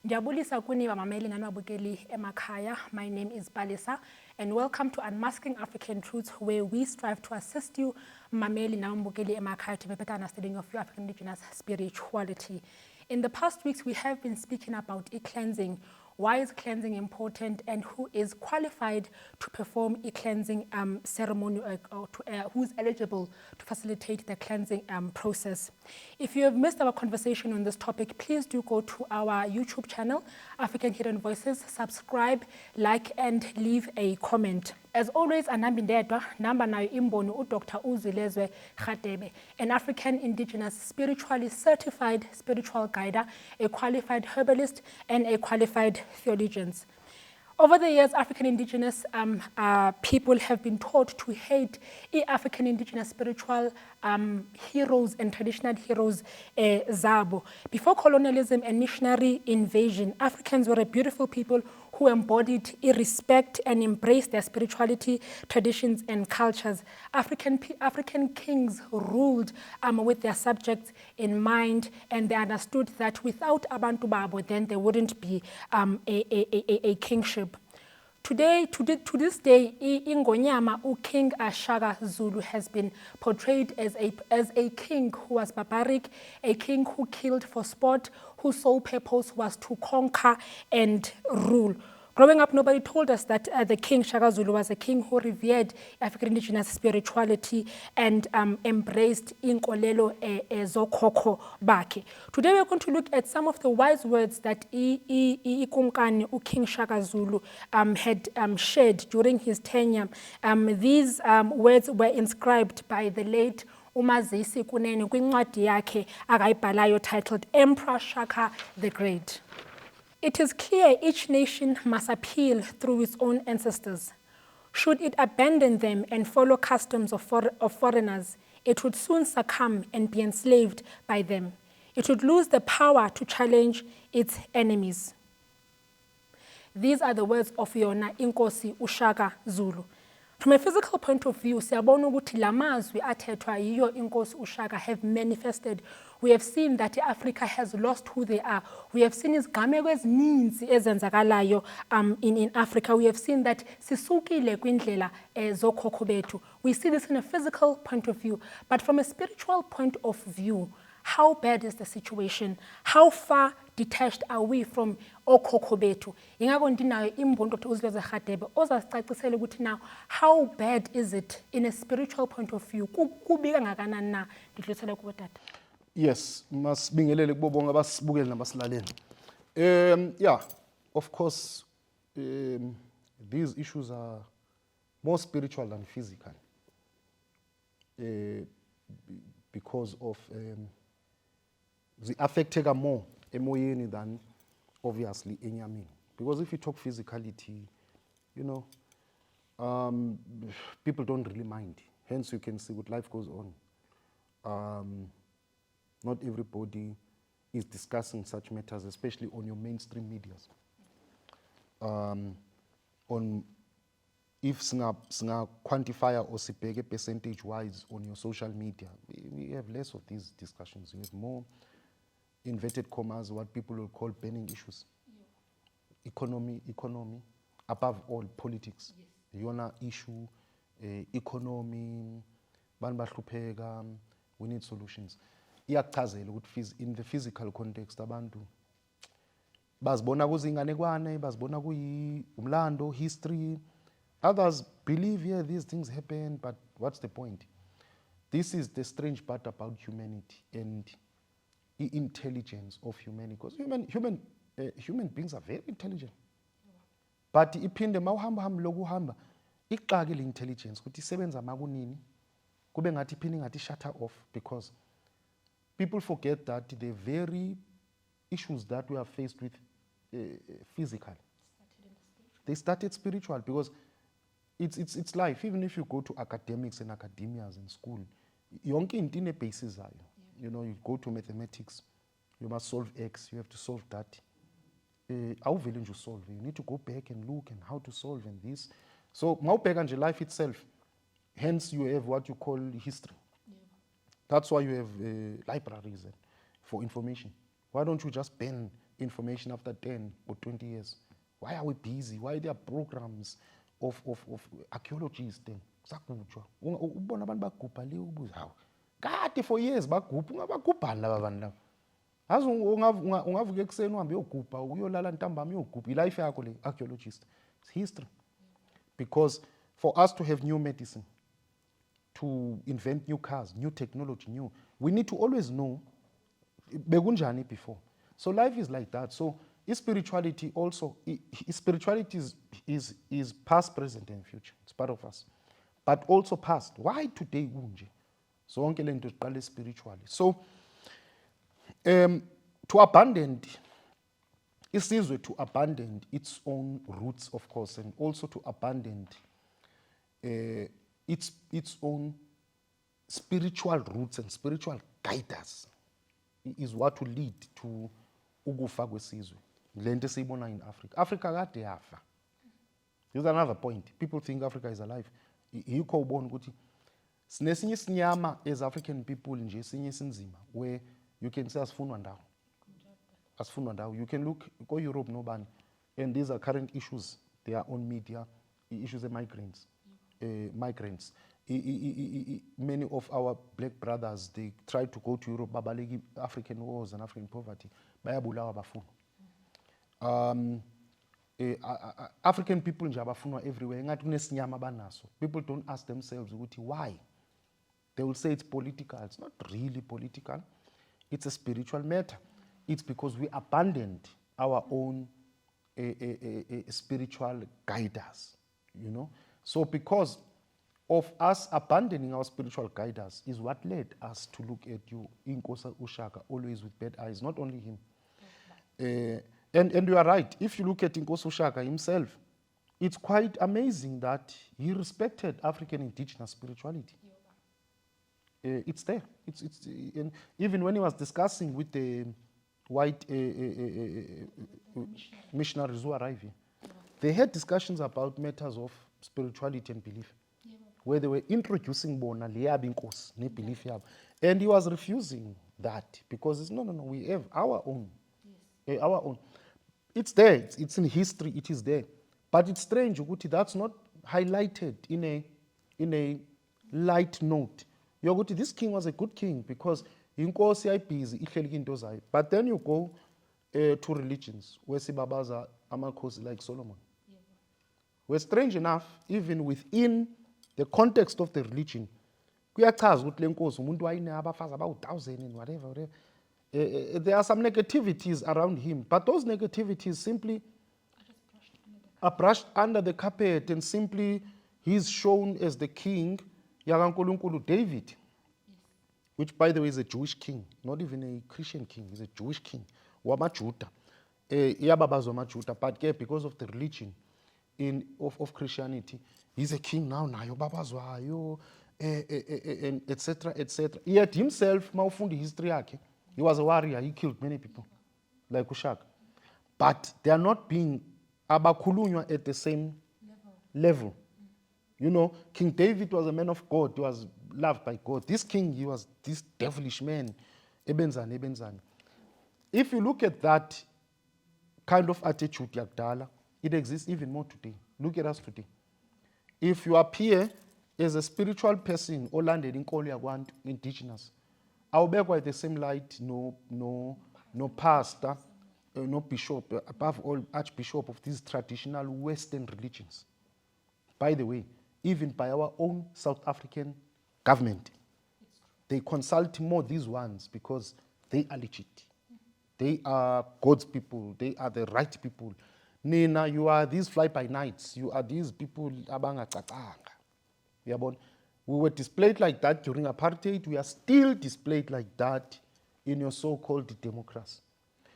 Ndiyabulisa kuni bamameli nababukeli emakhaya. My name is Balisa and welcome to Unmasking African Truths, where we strive to assist you mameli nababukeli emakhaya to have a better understanding of your African indigenous spirituality. In the past weeks, we have been speaking about cleansing. Why is cleansing important, and who is qualified to perform a cleansing ceremony, or who's eligible to facilitate the cleansing process. If you have missed our conversation on this topic, please do go to our YouTube channel, African Hidden Voices, subscribe, like, and leave a comment. As always, anambi ndedwa namba nayo imbono uDr. Uzwilezwe Radebe, an African Indigenous spiritually certified spiritual guide, a qualified herbalist, and a qualified theologian. Over the years, African Indigenous people have been taught to hate African Indigenous spiritual heroes and traditional heroes zabo. Before colonialism and missionary invasion, Africans were a beautiful people who embodied respect and embraced their spirituality, traditions, and cultures. African kings ruled with their subjects in mind, and they understood that without Abantu Babo, then there wouldn't be a kingship. Today, to this day, Ingonyama, King Shaka Zulu, has been portrayed as a king who was barbaric, a king who killed for sport, whose sole purpose was to conquer and rule. Growing up, nobody told us that the King Shaka Zulu was a king who revered African Indigenous spirituality and embraced inkolelo zokhokho bakhe. Today we're going to look at some of the wise words that Ikunkani, King Shaka Zulu, had shared during his tenure. These words were inscribed by the late uMazisi Kunene kwincwadi yakhe akayibhalayo titled Emperor Shaka the Great. It is clear each nation must appeal through its own ancestors. Should it abandon them and follow customs of foreigners, it would soon succumb and be enslaved by them. It would lose the power to challenge its enemies. These are the words of Yona Inkosi uShaka Zulu. From a physical point of view, siyabona ukuthi lamazwi athethwa yiyo Inkosi uShaka have manifested. We have seen that Africa has lost who they are. We have seen izigameko ezininzi ezenzakalayo in Africa. We have seen that sisukile kwindlela zokhokho bethu. We see this in a physical point of view, but from a spiritual point of view, how bad is the situation? How far detached are we from okhokho bethu? Ingako ndinayo imbono Dr. Uzwilezwe Radebe ozasicacisela ukuthi now how bad is it in a spiritual point of view? Kubi kangakanani na? Ndidlulisela kuwe tata. Yes, masibingelele kubo bonke abasibukeli nabasilaleli. Yeah, of course, these issues are more spiritual than physical because of the affecteka more emoyeni than obviously enyameni. Because if you talk physicality, you know, people don't really mind. Hence, you can see what life goes on. Not everybody is discussing such matters, especially on your mainstream medias. On if singa quantifier or sibheke percentage-wise on your social media, we have less of these discussions. We have more inverted commas, what people will call burning issues. Yeah. Economy, above all politics. Yes. Yona issue, economy, we need solutions. In the physical context, abantu bazibona kuzinganekwane, bazibona kuyi umlando, history. Others believe, yeah, these things happen, but what's the point? This is the strange part about humanity and the intelligence of humanity. Because human beings are very intelligent. But iphinde mawuhamba lokuhamba iqake le intelligence ukuthi isebenza makunini kube ngathi iphinde ngathi shut off, because people forget that the very issues that we are faced with physically, they started spiritual, because it's life. Even if you go to academics and academias in school, yonke into ine basis zayo. You know, you go to mathematics, you must solve X, you have to solve that. Awuvele nje solve. You need to go back and look and how to solve and this. So mawubheka nje life itself, hence you have what you call history. That's why you have libraries for information. Why don't you just ban information after 10 or 20 years? Why are we busy? Why are there programs of archaeologists then? Sakutshwa. Ubona abantu bagubha le ubuza hawu. Kade for years bagubha, ungabagubhani laba bantu laba? Azi ungavuka ekuseni uhambe uyogubha, uyolala ntambama uyogubha. Ilife yakho le archaeologist. It's history. Because for us to have new medicine, to invent new cars, new technology, we need to always know bekunjani before. So life is like that. So spirituality also, spirituality is past, present, and future. It's part of us. But also past. Why today kunje? So onke le nto siqale spiritually. So to abandon isizwe, to abandon its own roots, of course, and also to abandon its own spiritual roots and spiritual guidance is what will lead to ukufa kwesizwe. Le nto siyibona in Africa. Africa kade yafa. There's another point. People think Africa is alive. Yikho ubona ukuthi sinesinye isinyama as African people nje sinye sinzima where you can say asifunwa ndawo. Asifunwa ndawo. You can look go Europe nobani, and these are current issues. They are on media, issues of migrants. Many of our black brothers, they try to go to Europe, babaleki African wars and African poverty. Bayabulawa bafuna. African people nje abafunwa everywhere. Ngathi kunesinyama banaso. People don't ask themselves ukuthi why. They will say it's political. It's not really political. It's a spiritual matter. It's because we abandoned our own spiritual guiders, you know. So because of us abandoning our spiritual guiders is what led us to look at you, Inkosi uShaka, always with bad eyes, not only him. And you are right, if you look at Inkosi uShaka himself, it's quite amazing that he respected African indigenous spirituality. It's there. And even when he was discussing with the white missionaries who arrived here, they had discussions about matters of spirituality and belief, where they were introducing bona liyabi inkosi ne belief yabo, and he was refusing that because it's no, we have our own, our own. It's there. It's in history. It is there, but it's strange ukuthi that's not highlighted in a light note. Yokuthi this king was a good king because inkosi ayibhizi ihleli into zayo. But then you go to religions where sibabaza amakhosi like Solomon. Where strange enough, even within the context of the religion, kuyachaza ukuthi le nkosi umuntu wayine abafazi abawu-1,000 and whatever. There are some negativities around him, but those negativities simply are brushed under the carpet, and simply he's shown as the king yakaNkulunkulu David, which by the way is a Jewish king, not even a Christian king. He's a Jewish king wamajuda, iyababazwa amajuda, but because of the religion of Christianity, he's a king now nayo babazwayo, and etc. Yet himself, mawufunda history yakhe, he was a warrior. He killed many people like uShaka, but they are not being abakhulunywa at the same level. You know, King David was a man of God. He was loved by God. This king, he was this devilish man. Ebenzani. If you look at that kind of attitude, yakudala, it exists even more today. Look at us today. If you appear as a spiritual person, olanded inkolo yakwantu, indigenous, awubekwa at the same light, no pastor, no bishop, above all archbishop of these traditional Western religions. By the way, even by our own South African government, they consult more these ones because they are legit. They are God's people. They are the right people. Nina, you are these fly-by-nights. You are these people abangacacanga. We were displayed like that during apartheid. We are still displayed like that in your so-called democracy.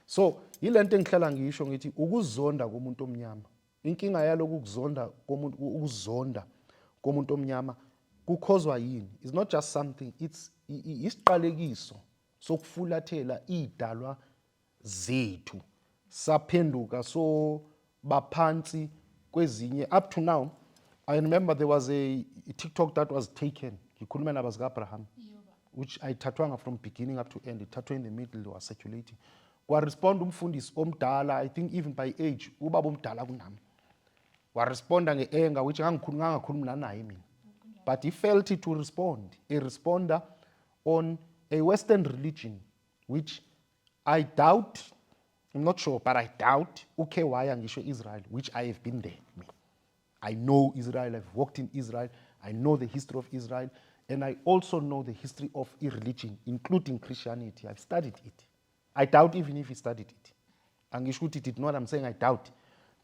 So, ile nto engihlala ngisho ngithi ukuzonda komuntu omnyama. Inkinga yaloko ukuzonda komuntu omnyama kukhozwa yini? It's not just something, it's isiqalekiso sokufulathela idalwa zethu saphenduka so baphansi kwezinye. Up to now, I remember there was a TikTok that was taken, ngikhuluma nabazika Abraham, which I tatwanga from beginning up to end. It tattoo in the middle was circulating, kwaresponda umfundisi omdala, I think even by age ubaba omdala kunami, waresponda nge-anger which ngangakhulumi naye mina, but he felt it to respond. He responded on a Western religion which I doubt, I'm not sure, but I doubt uke waya ngisho Israel, which I have been there. I know Israel, I've walked in Israel, I know the history of Israel, and I also know the history of a religion, including Christianity. I've studied it. I doubt even if he studied it. Angishuti did not, I'm saying I doubt.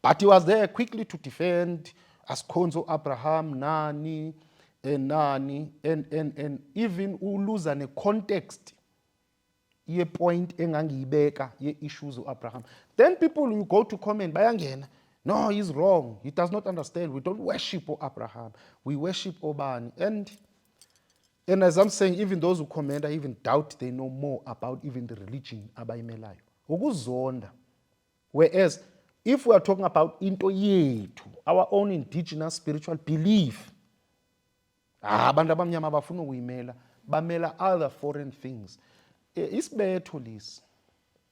But he was there quickly to defend as Konzo Abraham, Nani, and even uluza ne context ye point engangiyibeka ye issues of Abraham. Then people you go to comment bayangena, no, he's wrong. He does not understand. We don't worship Abraham. We worship Obani. And as I'm saying, even those who comment, I even doubt they know more about even the religion abayimelayo. Ukuzonda. Whereas, if we are talking about into yethu, our own indigenous spiritual belief, abantu abamnyama abafuna ukuyimela, bamela other foreign things. Isibetho lesi.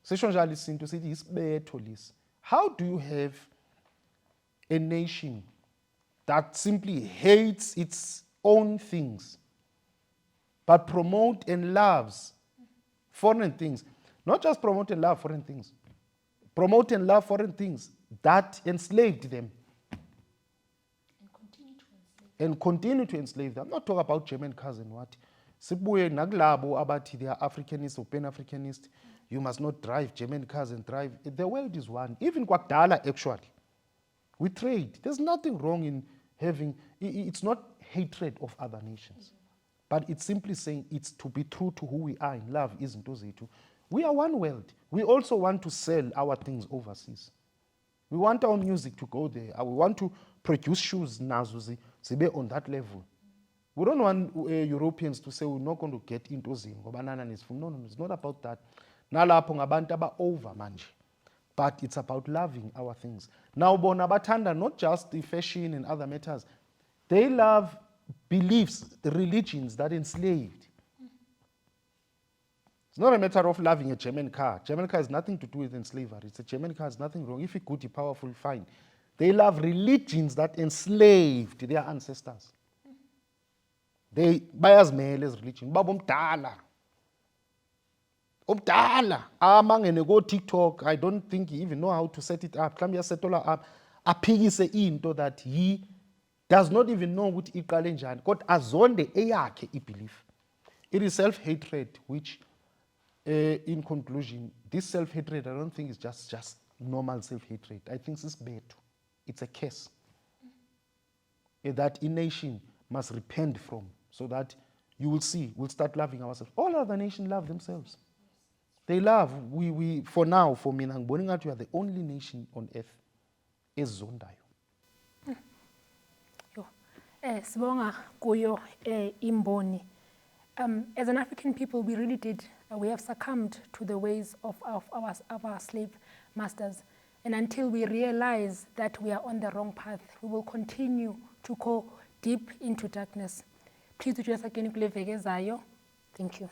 Sisho njalo isinto sithi isibetho lesi. How do you have a nation that simply hates its own things, but promote and loves foreign things? Not just promote and love foreign things. Promote and love foreign things that enslaved them. And continue to enslave them. I'm not talking about German cousin, what? Sibuye naglabo abati they are Africanist or Pan-Africanist. You must not drive German cars and drive. The world is one. Even Kwakdala, actually. We trade. There's nothing wrong in having, it's not hatred of other nations. But it's simply saying it's to be true to who we are in love, isn't it? We are one world. We also want to sell our things overseas. We want our music to go there. We want to produce shoes nazo zibe on that level. We don't want Europeans to say we're not going to get into zingo. No, it's not about that. Nalapho ngabantu aba over manje. But it's about loving our things. Now bona bathanda not just the fashion and other matters. They love beliefs, the religions that enslaved. It's not a matter of loving a German car. German car has nothing to do with slavery. It's a German car, has nothing wrong. If it's good, powerful, fine. They love religions that enslaved their ancestors. They bayazimela as religion. Baba omdala. Omdala. Amangene go TikTok. I don't think he even know how to set it up. Mhlawumbe uyasetola up. Aphikise into that he does not even know ukuthi iqale njani. Kodwa azonde eyakhe ibelief. It is self-hatred which in conclusion, this self-hatred, I don't think it's just normal self-hatred. I think it's better. It's a curse that a nation must repent from, so that you will see, we'll start loving ourselves. All other nations love themselves. They love. We for now, for me, we are the only nation on earth ezondayo. Sibonga kuyo imboni. As an African people, we really did. We have succumbed to the ways of our slave masters. And until we realize that we are on the wrong path, we will continue to go deep into darkness. Please do us again. Thank you.